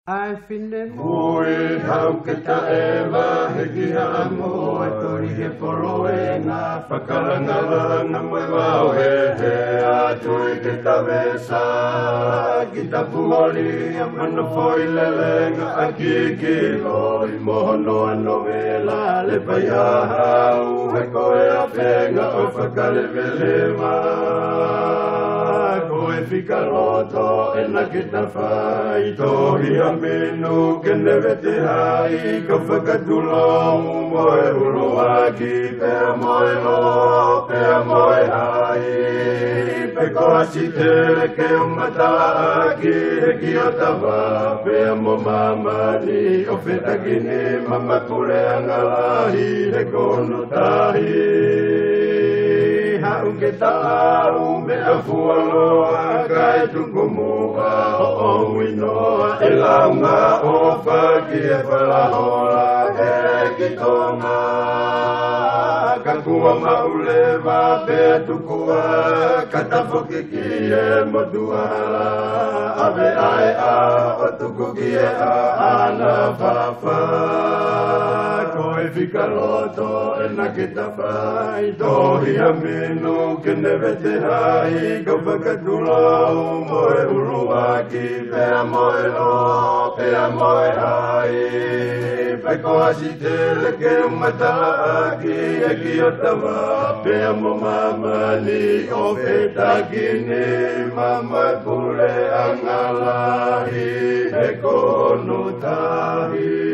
Ai finne Mui hau ke ta ewa heki ha mo e tori he poloe ngā whakarangala moe wau he a tui ke ta wesa ki ta puhori a mana foi lelenga a ki loi mohono ano vela le pai a hau he koe a whenga o whakalewelewa koe whika roto e na ki ta whai tohi a menu ke newe te hai ka whakatulong moe uloa ki pea moe lo pea moe hai pe koa si te ke umata ki he ki o tawa pea mo mamani o whetakini mama kure angalahi he kono tahi hau ke tau me a fualoa kai tuku mua o winoa e launga o whaki e whalahola he ki tonga ka kua maulewa pe tukua ka tafoki ki e motuala ave ai a o tuku ki e a ana whawha koe whika loto e na ke ta whai tohi a menu ke newe te hai ka whakatulau moe urua ki pea moe lo pea moe hai Peko hasi tele ke umata ki e ki o tawa pea mo mamani o feta kine mama kule angalahi e kono tahi